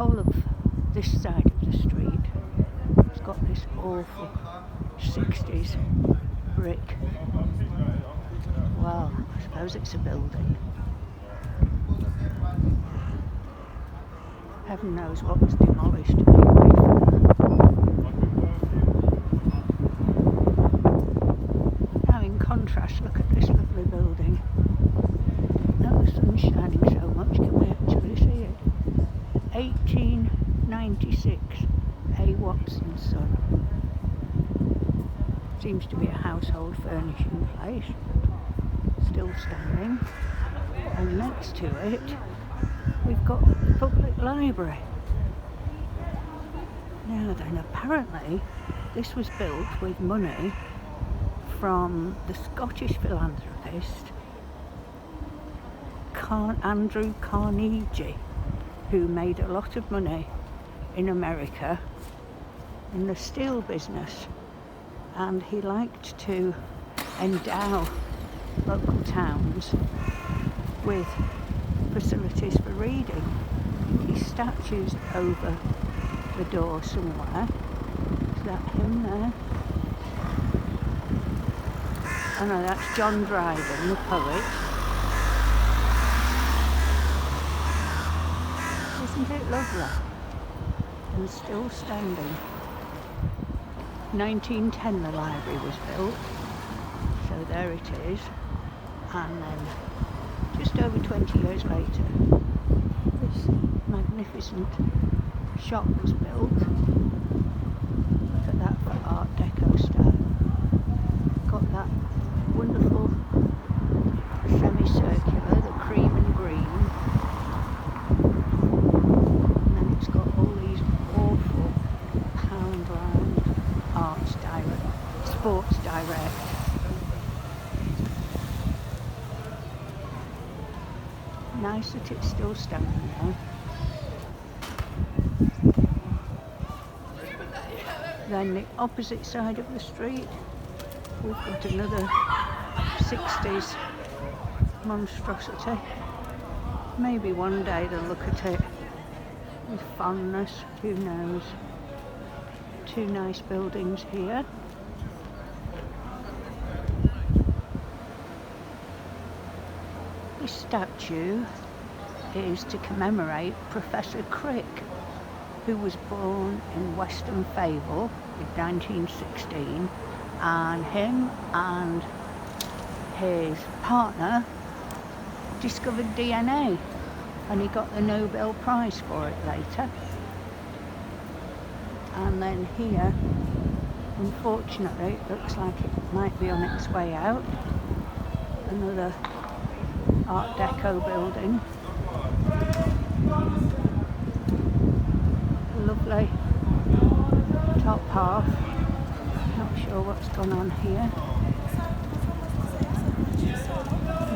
whole of this side of the street has got this awful 60s brick. Well, I suppose it's a building. Heaven knows what was demolished to make way for that. Now in contrast, look at this lovely building. Now the sun's shining so much, can we actually see it? 1896, A. Watson's Son. Seems to be a household furnishing place, still standing. And next to it, we've got the public library. Now then, apparently this was built with money from the Scottish philanthropist Andrew Carnegie, who made a lot of money in America in the steel business, and he liked to endow local towns with facilities for reading. His statues over the door somewhere. Is that him there? Oh no, that's John Dryden, the poet. Isn't it lovely? And still standing. 1910 the library was built, so there it is. And then just over 20 years later, this magnificent shop was built. Look at that for Art Deco style. Got that wonderful semicircular, the cream and green. And then it's got all these awful Poundland Arts Direct, Sports Direct. Nice that it's still standing now. Then the opposite side of the street, we've got another 60s monstrosity. Maybe one day they'll look at it with fondness, who knows. Two nice buildings here. This statue is to commemorate Professor Crick, who was born in Western Fable in 1916, and him and his partner discovered DNA, and he got the Nobel Prize for it later. And then here, unfortunately, it looks like it might be on its way out. Another Art Deco building. Lovely top half. Not sure what's gone on here.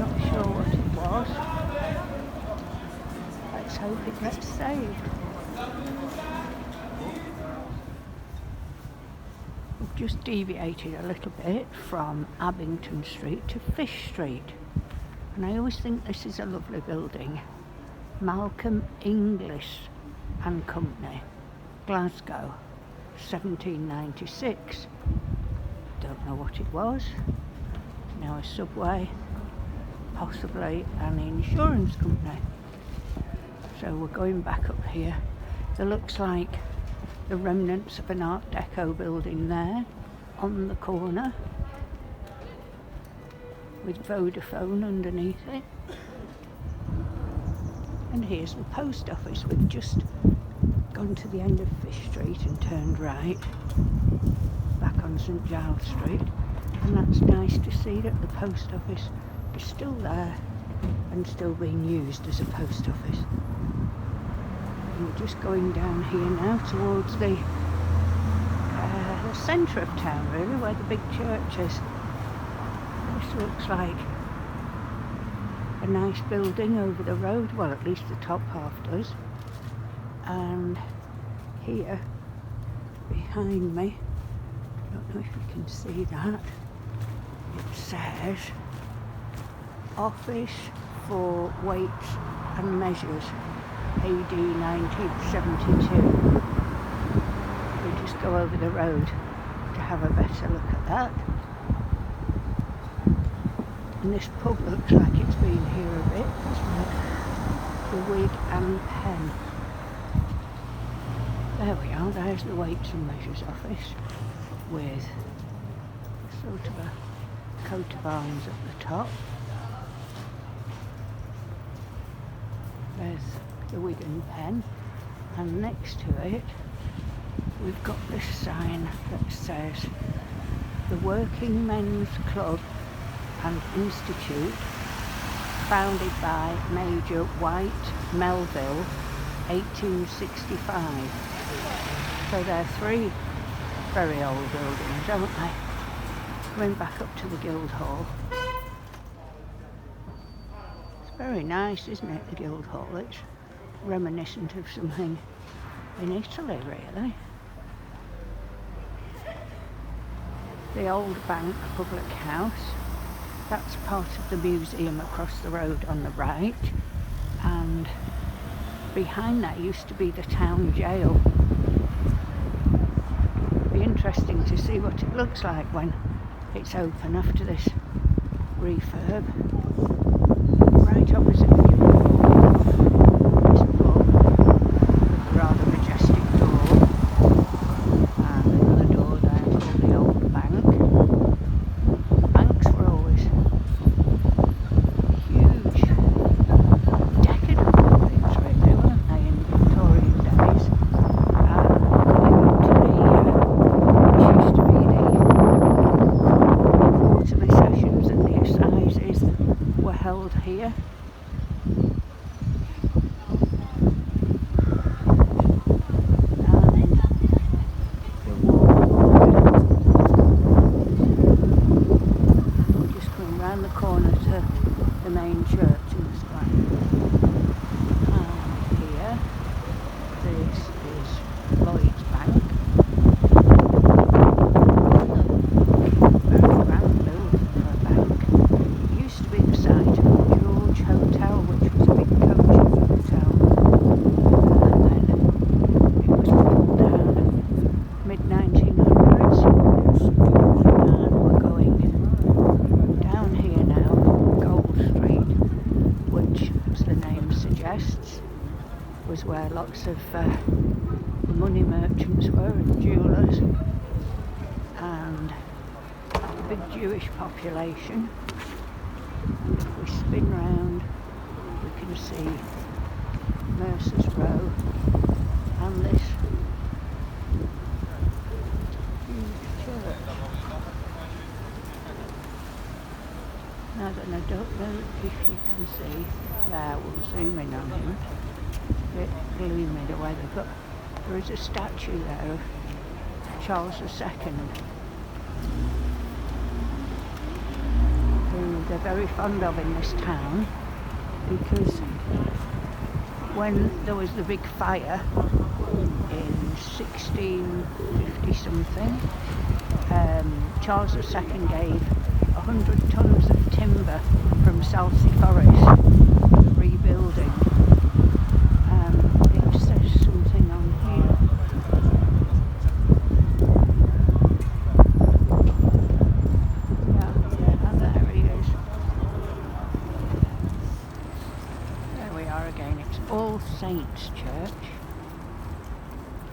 Not sure what it was. Let's hope it gets saved. We've just deviated a little bit from Abington Street to Fish Street. And I always think this is a lovely building. Malcolm Inglis and Company, Glasgow, 1796. Don't know what it was. Now a subway, possibly an insurance company. So we're going back up here. There looks like the remnants of an Art Deco building there on the corner, with Vodafone underneath it. And here's the post office. We've just gone to the end of Fish Street and turned right back on St Giles Street, and that's nice to see that the post office is still there and still being used as a post office. And we're just going down here now towards the centre of town, really, where the big church is. This looks like a nice building over the road, well, at least the top half does. And here behind me, I don't know if you can see that, it says Office for Weights and Measures. AD 1972. We'll just go over the road to have a better look at that. And this pub looks like it's been here a bit, doesn't it? The Wig and Pen. There we are, there's the Weights and Measures office with sort of a coat of arms at the top. There's the Wig and Pen, and next to it we've got this sign that says the Working Men's Club and Institute, founded by Major White Melville, 1865. So they're three very old buildings, aren't they? Going back up to the Guildhall. It's very nice, isn't it, the Guildhall? It's reminiscent of something in Italy, really. The Old Bank Public House, that's part of the museum across the road on the right, and behind that used to be the town jail. Be interesting to see what it looks like when it's open after this refurb. Right opposite the this pub, a rather majestic door, and another door there called the Old Bank. Banks were always huge, decadent buildings, really, weren't they, in Victorian days? Going into which used to be the quarterly sessions and the assizes were held here. The corner to the main church in the square. And here, this is Lloyd's Bank. Very grand building for a bank. It used to be the site of the George Hotel, which was a big coaching hotel. And then it was pulled down mid-1900s. And we're going down here now, Gold Street, which, as the name suggests, was where lots of money merchants were and jewellers, and a big Jewish population. And if we spin round, we can see Mercer's Row and this huge church. Now then, I don't know if you can see, there, we'll zoom in on him, a bit gloomy the weather, but there is a statue there of Charles II, who they're very fond of in this town, because when there was the big fire in 1650 something, Charles II gave 100 tons of timber from Salsey Forest rebuilding. It says something on here. Yeah, and there he is. There we are again. It's All Saints Church,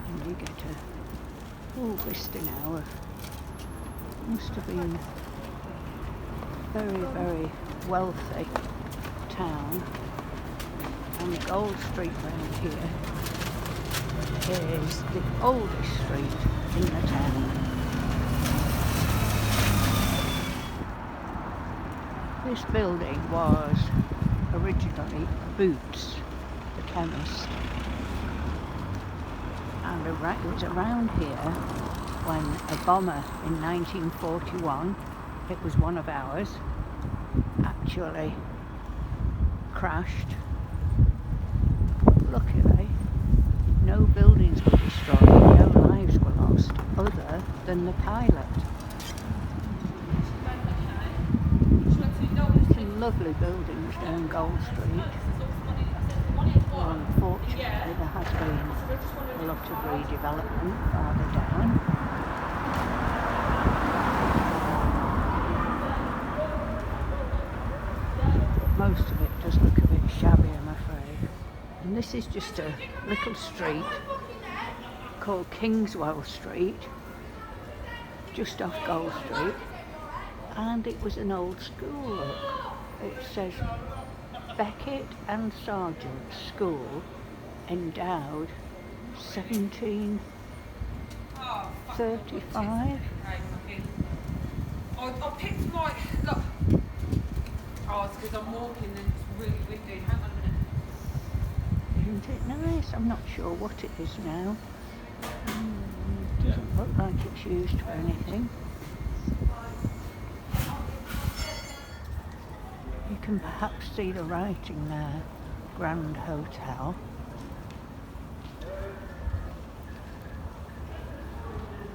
and you get a full vista now of, must have been very, very wealthy town. And Gold Street round here is the oldest street in the town. This building was originally Boots, the chemist, and it was around here when a bomber in 1941, it was one of ours, actually crashed. Luckily, no buildings were destroyed, no lives were lost, other than the pilot. Some lovely buildings down Gold Street. Well, unfortunately, lot of redevelopment farther down. Most of it does look a bit shabby, I'm afraid. And this is just a little street called Kingswell Street, just off Gold Street, and it was an old school, look. It says Beckett and Sargent School, endowed 1735. I picked my, look. Oh, it's because I'm walking and it's really windy. Hang on a minute. Isn't it nice? I'm not sure what it is now. Doesn't look like it's used for anything. You can perhaps see the writing there, Grand Hotel.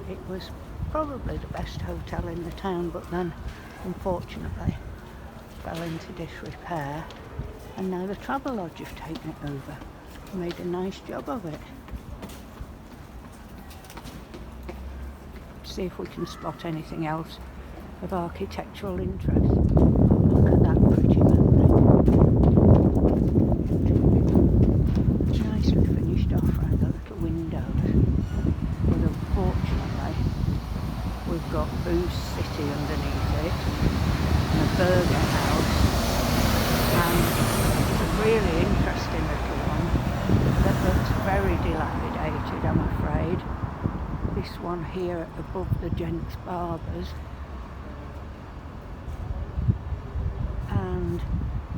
It was probably the best hotel in the town, but then unfortunately fell into disrepair, and now the Travelodge have taken it over. Made a nice job of it. See if we can spot anything else of architectural interest. Look at that pretty building. Nicely finished off around the little windows. But unfortunately, we've got Booze City underneath it, and a burger house, and a really interesting little one that looks very dilapidated, I'm afraid. This one here above the Gents Barbers, and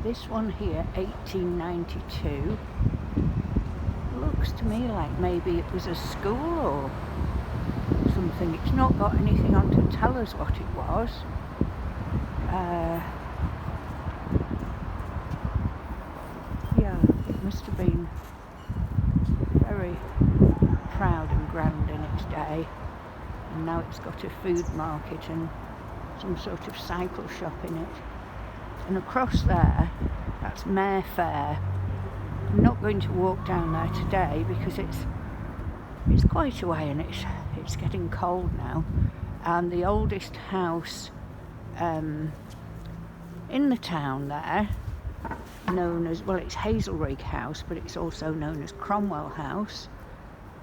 this one here, 1892, looks to me like maybe it was a school or something. It's not got anything on to tell us what it was. Yeah, it must have been very proud and grand in its day, and now it's got a food market and some sort of cycle shop in it. And across there, that's Mayfair. I'm not going to walk down there today because it's quite a way, and it's getting cold now. And the oldest house in the town there, known as, well, it's Hazelrig House, but it's also known as Cromwell House,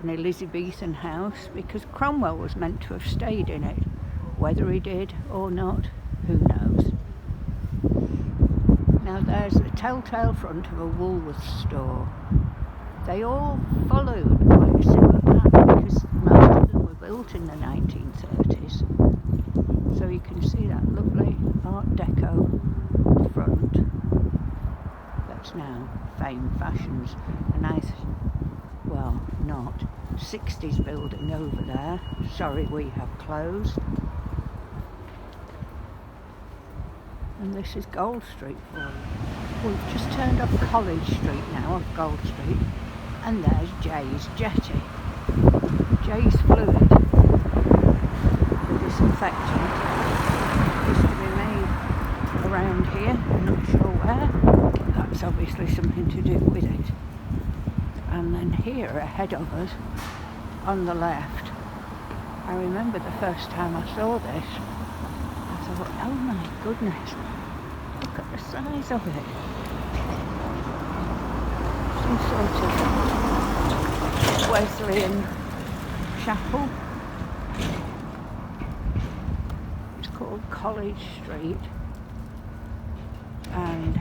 an Elizabethan house, because Cromwell was meant to have stayed in it. Whether he did or not, who knows. Now there's the telltale front of a Woolworths store. They all followed quite a similar pattern because most of them were built in the 1930s. So you can see that lovely Art Deco front. That's now Fame Fashions, a nice, well, not 60s building over there. Sorry, we have closed. And this is Gold Street for you. We've just turned off College Street now, off Gold Street, and there's Jay's Jetty. Jay's Fluid, the disinfectant, is to be made around here, I'm not sure where. That's obviously something to do with it. And then here ahead of us, on the left, I remember the first time I saw this, I thought, oh my goodness, look at the size of it. Some sort of Wesleyan chapel. It's called College Street, and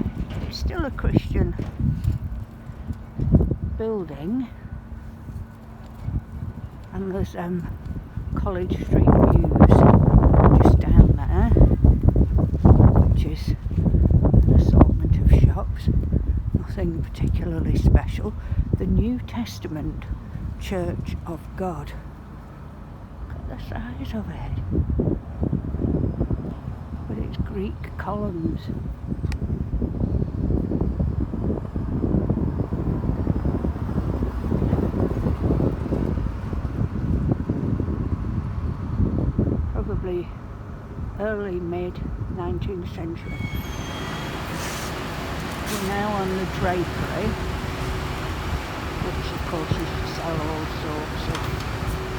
it's still a Christian building, and there's College Street News just down there, which is an assortment of shops, nothing particularly special. The New Testament Church of God. Look at the size of it, with its Greek columns. Probably early mid 19th century. We're now on the drapery, which which of course used to sell all sorts of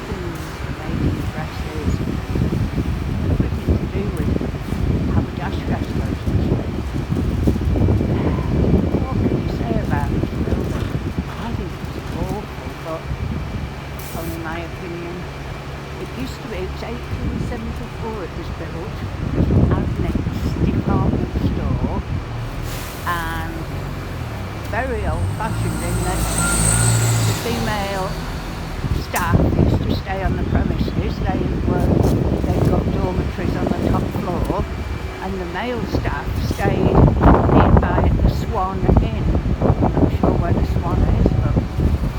things, making dresses, everything to do with haberdashery, I suppose. What can you say about this building? I think it's awful, but only my opinion. It used to be, it was 1874 it was built, as an department store, and very old-fashioned in that the female staff used to stay on the premises. They'd got dormitories on the top floor, and the male staff stayed nearby at the Swan Inn. I'm not sure where the Swan is, but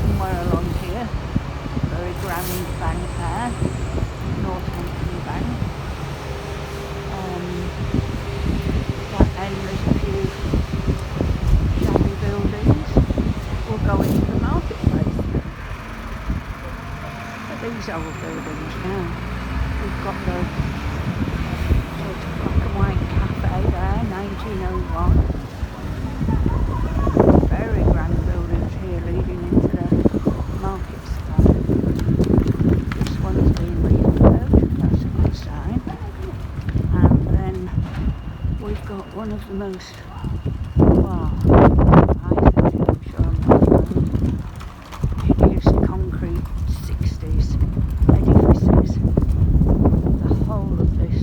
somewhere along here. Very grand bank there, Northampton Bank. That end there's a few shabby buildings. We'll go into the marketplace. But these old buildings now. We've got the sort of black and white cafe there, 1901. Very grand buildings here leading into the market square. This one's been refurbed, that's a good sign. And then we've got one of the most, well, I think, I'm sure I'm not wrong, hideous concrete 60s edifices. The whole of this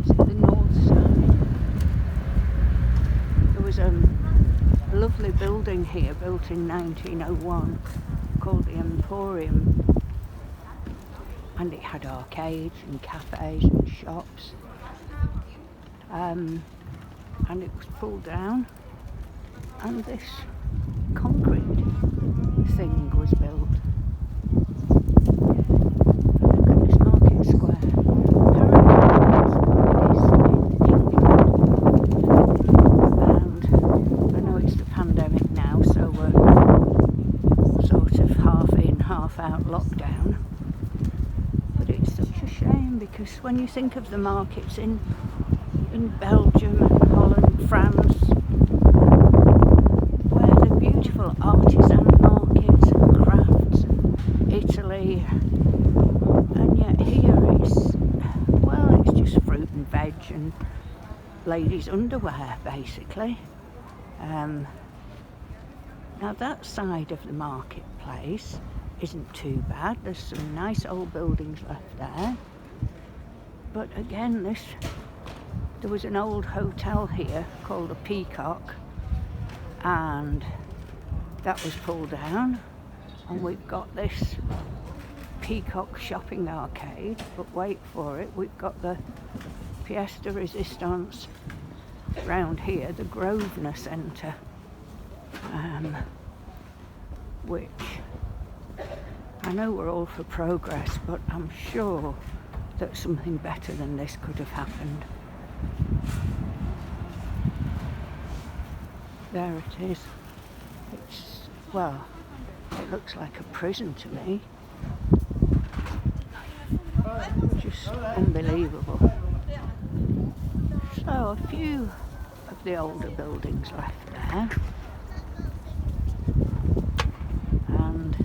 is at the north side. There was a lovely building here built in 1901 called the Emporium, and it had arcades and cafes and shops, and it was pulled down and this concrete thing was built. Look at this market square. Apparently it's in England, and I know it's the pandemic now, so we're sort of half in, half out lockdown. But it's such a shame, because when you think of the markets in Belgium and Holland, France, where the beautiful artisan markets and crafts, and Italy, and yet here it's just fruit and veg and ladies' underwear basically. Now that side of the marketplace isn't too bad. There's some nice old buildings left there, but again there was an old hotel here called the Peacock, and that was pulled down, and we've got this Peacock shopping arcade, but wait for it, we've got the pièce de résistance round here, the Grosvenor Centre, which I know we're all for progress, but I'm sure that something better than this could have happened. There it is. It looks like a prison to me. Just unbelievable. So a few of the older buildings left there, and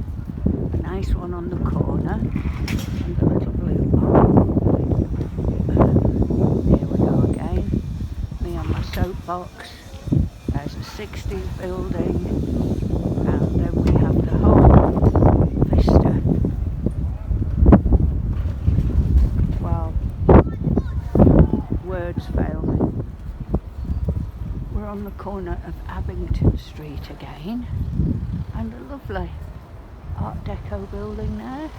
a nice one on the corner, and a little blue one. Here we go again, me on my soapbox. There's a 60s building, and then we have the whole vista. Well, words fail me. We're on the corner of Abington Street again, and a lovely Art Deco building there.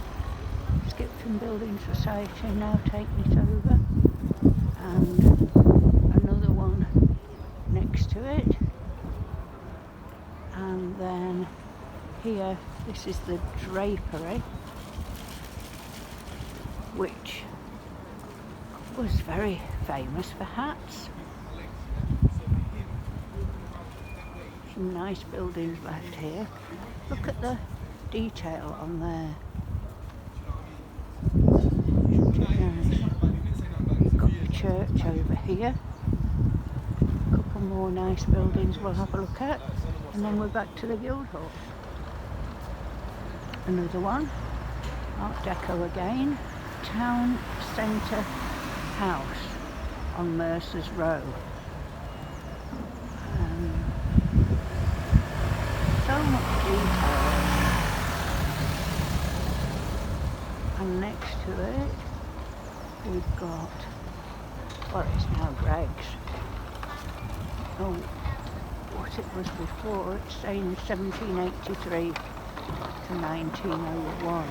Skipton Building Society now taking it over, and another one next to it. And then here, this is the drapery, which was very famous for hats. Some nice buildings left here. Look at the detail on there. We've got the church over here. A couple more nice buildings we'll have a look at, and then we're back to the Guildhall. Another one, Art Deco again, Town Centre House on Mercer's Row. So much detail. And next to it, we've got, well, it's now Greg's. Oh, what it was before, it's saying 1783 to 1901.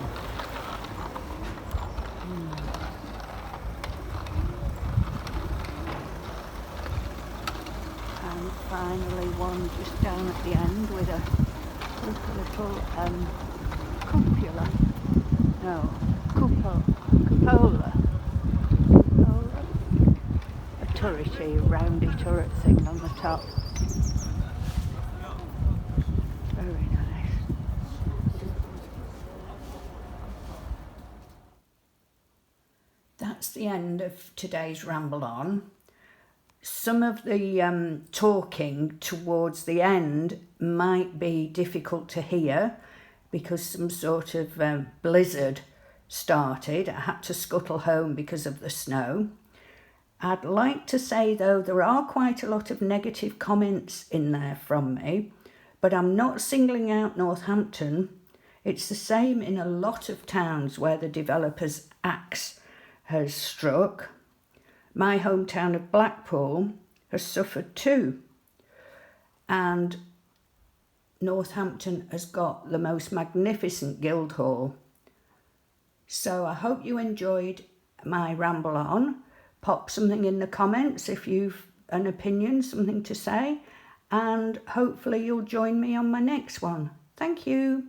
And finally one just down at the end with a little cupola. No, cupola. A turrety, a roundy turret thing on the top. Very nice. That's the end of today's ramble on. Some of the talking towards the end might be difficult to hear because some sort of blizzard started. I had to scuttle home because of the snow. I'd like to say, though, there are quite a lot of negative comments in there from me, but I'm not singling out Northampton. It's the same in a lot of towns where the developer's axe has struck. My hometown of Blackpool has suffered too. And Northampton has got the most magnificent Guildhall. So I hope you enjoyed my ramble on. Pop something in the comments if you've an opinion, something to say, and hopefully you'll join me on my next one. Thank you.